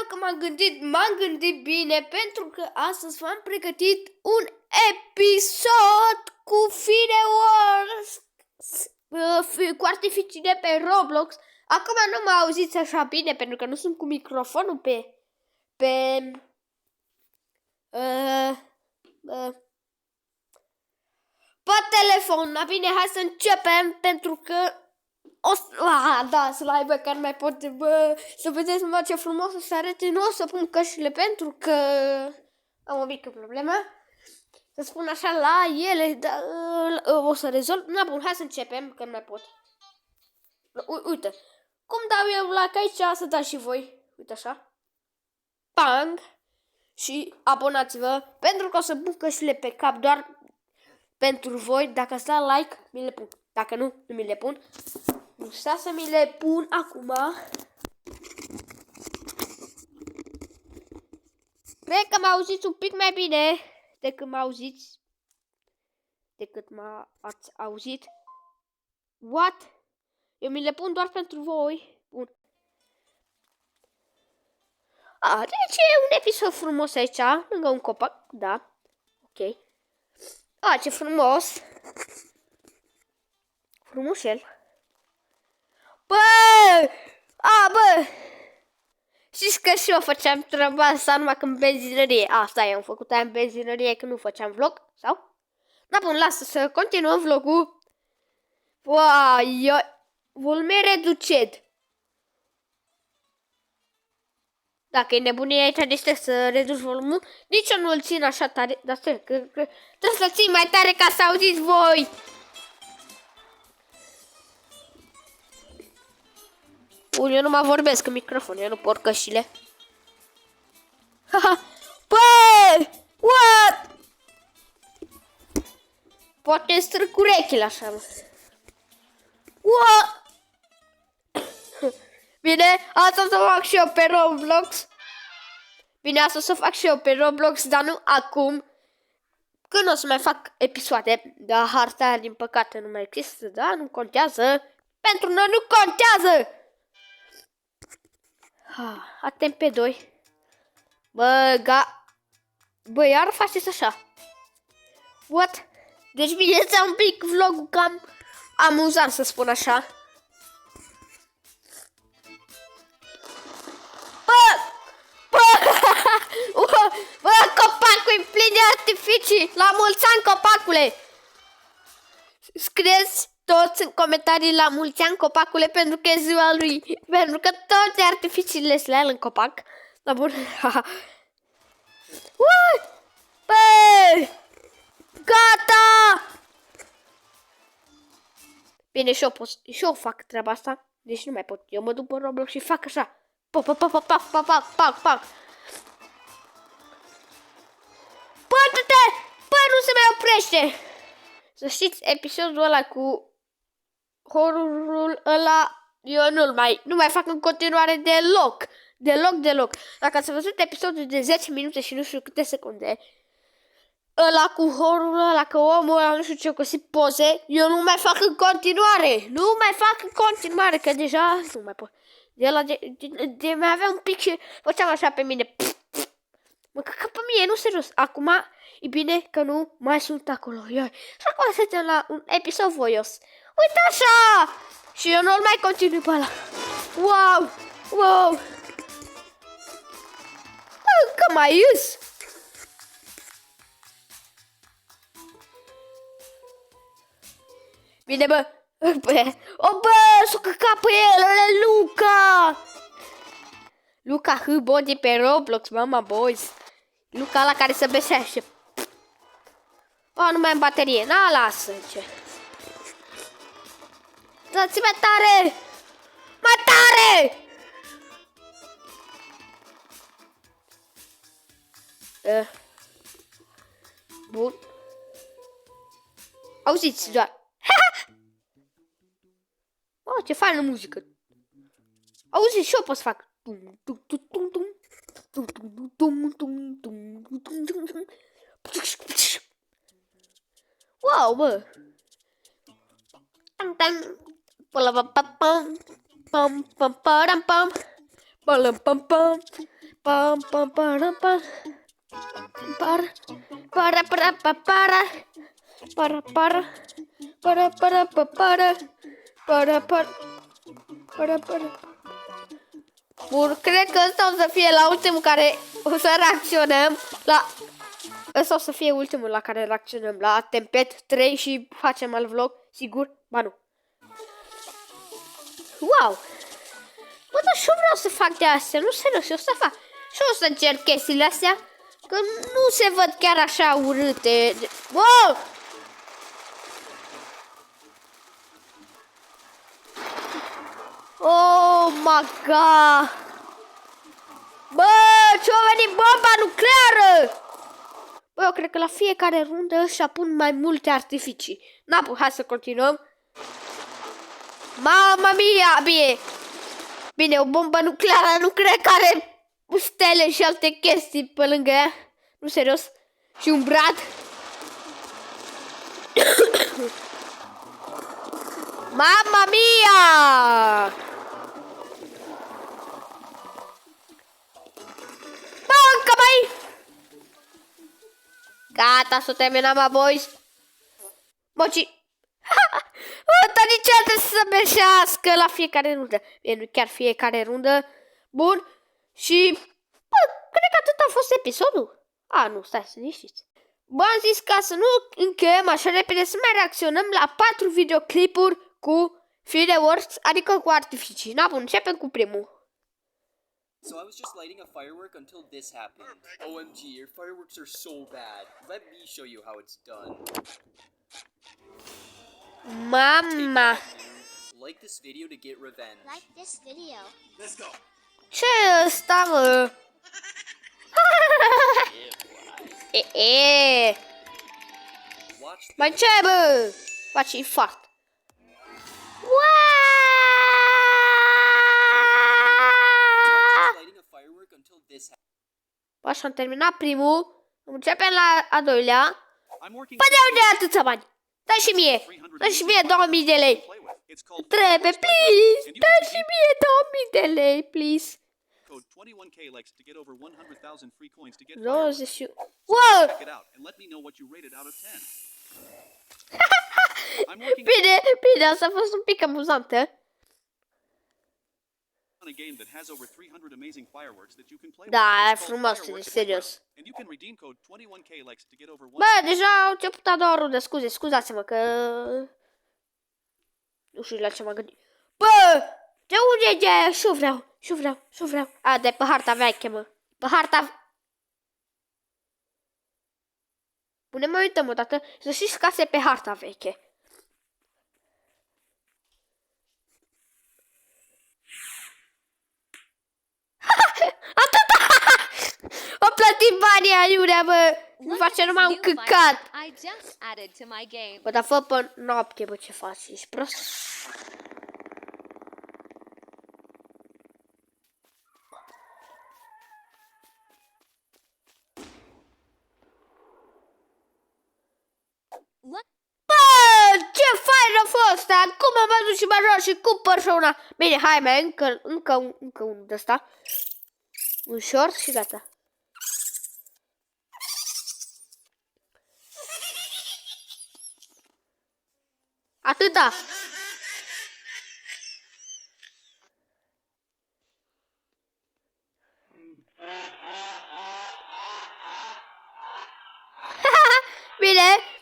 că m-am gândit bine, pentru că astăzi v-am pregătit un episod cu cu artificiile pe Roblox. Acum nu mă auziți așa bine, pentru că nu sunt cu microfonul pe telefon. Da, bine, hai să începem, pentru că să live, că nu mai pot, să vedeți ce frumos o să arate. Nu o să pun căștile pentru că am o mică problemă, să spun așa, la ele, dar o să rezolv. Na, bun, hai să începem, că nu mai pot. Uite, cum dau eu like aici, să dați și voi, uite așa, bang, și abonați-vă, pentru că o să pun căștile pe cap doar pentru voi. Dacă ați dat like, mi le pun. Dacă nu, nu mi le pun. Nu sta să mi le pun acum. Cred că mă auziți un pic mai bine decât m-ați auzit. What? Eu mi le pun doar pentru voi. Bun. Deci e un episod frumos aici, lângă un copac, da. Ok. Ce frumos. Frumușel. Bă! Știți că și eu făceam treaba asta numai în benzinărie. Stai, am făcut aia în benzinărie când nu făceam vlog, sau? Da, bun, lasă să continuăm vlogul. Volume reduced. Dacă e nebunie aici, de să reduci volumul, nici eu nu-l țin așa tare. Dar stai, că trebuie să țin mai tare ca să auziți voi. Eu nu mă vorbesc în microfon, eu nu pot căștile. Băi! What? Poate strâng urechile așa, mă. What? Bine, asta o să fac și eu pe Roblox. Dar nu acum. Când o să mai fac episoade. Dar harta aia, din păcate, nu mai există, da? Nu contează. Pentru noi nu contează. Atent pe 2. Bă, iar faceți așa. What? Deci bine, ți-a un pic vlogul cam amuzant, să spun așa. Bă, copacul e plin de artificii. La mulți ani, copacule. Scrieți toți în comentarii la mulți ani, copacule, pentru că e ziua lui. Pentru că toate artificiile se le în copac. Da, bun. Bă! Gata! Bine, și eu fac treaba asta. Deci nu mai pot. Eu mă duc pe Roblox și fac așa. Pac. Bă, nu se mai oprește. Să știți, episodul ăla cu horrorul ăla, eu nu mai fac în continuare deloc. Dacă ați văzut episodul de 10 minute și nu știu câte secunde, ăla cu horrorul ăla, că omul ăla nu știu ce găsit poze, eu nu mai fac în continuare. Că deja nu mai pot. De mai avea un pic și făceam așa pe mine. Mă căcă pe mine, nu serios. Acum e bine că nu mai sunt acolo. Și acum suntem la un episod voios. Uite așa! Și eu nu-l mai continui pe ăla. Wow! Încă mai ies. Bine, bă! S-o căcat pe el, Luca Body pe Roblox, mama, boys. Luca ăla care se besește. Nu mai am baterie, lasă, ce. Dați mai tare! Mai tare! Bun. Auziți doar. Ce faină muzică. Auziți, și eu pot să fac. Wow, bă. Pam, pam, pam, pam. Para, para, para, para, para. Para, para. Para, para, para, para. Para, para. Para, para. Bun, cred că ăsta o să fie la ultimul care o să reacționăm la... Ăsta o să fie ultimul la care reacționăm la Tempet 3 și facem alt vlog, sigur? Ba nu. Wow! Bă, dar și eu vreau să fac de astea, nu serios, eu o să fac. Și eu o să încerc chestiile astea, că nu se văd chiar așa urâte. Wow! Oh my god! Bă, ce-a venit bomba nucleară! Bă, eu cred că la fiecare rundă ăștia pun mai multe artificii. Hai să continuăm. Mamma mia, bine! Bine, o bombă nucleară nu cred că are stele și alte chestii pe lângă ea. Nu, serios. Și un brad. Mamma mia! Bă, încă mai... Gata, s-o terminăm, boys. Moci. Dar nici ea trebuie să mergească la fiecare rundă. Bine, nu chiar fiecare rundă. Bun. Și... Bă, cred că atât a fost episodul. A, nu, stai să liniștiți. Bă, am zis ca să nu încheiem așa repede, să mai reacționăm la 4 videoclipuri cu fireworks, adică cu artificii. Na, bun, începem cu primul. So I was just lighting a firework until this happened. OMG, your fireworks are so bad. Let me show you how it's done. Mama. Like this video to get revenge. Like this video. Let's go. Ce e ăsta, mă? Watch Mai ce, bă? Faci infart. lighting a firework until this Așa, am terminat primul. Începem la a doilea. I'm working Păi de unde e atâția bani? Dă și mie. Dă și mie 2000 de lei. Trebuie, please. Dă și mie 2000 de lei, please. Code 21K likes to get over 100,000 free coins to get 20. Wow! check it out and let me know what you rated out of 10. I'm working Bine, bine, asta a fost un pic amuzantă. on a game that has over 300 amazing fireworks that you can play Da, with. e It's called frumos, Fireworks e serios. Playground, and you can redeem code 21K likes to get over Bă, deja au început a doua rundă, scuzați-mă că... Nu știu la ce m-am gândit. Bă, de unde e de aia? Și-o vreau. A, de pe harta veche, mă. Pe harta... Pune mai uităm o dată, să știți că asta e pe harta veche. Atâta! O plătit banii aiurea, bă! Nu face numai un căcat. I just added to my game. Bă, dar fă pe noapte, bă, ce faci? Ești prost? Look, Bă, ce fain a fost! Acum am văzut și mă joc și cumpăr și una. Bine, hai mai, încă un de-ăsta. Un short și gata. Atâta.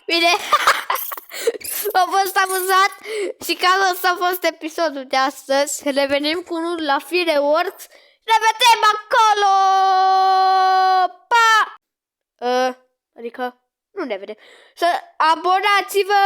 Bine. A fost amuzat și cam ăsta a fost episodul de astăzi. Revenim cu unul la Fireworks. Ne vedem acolo! Pa! Adică, nu ne vedem. Să abonați-vă!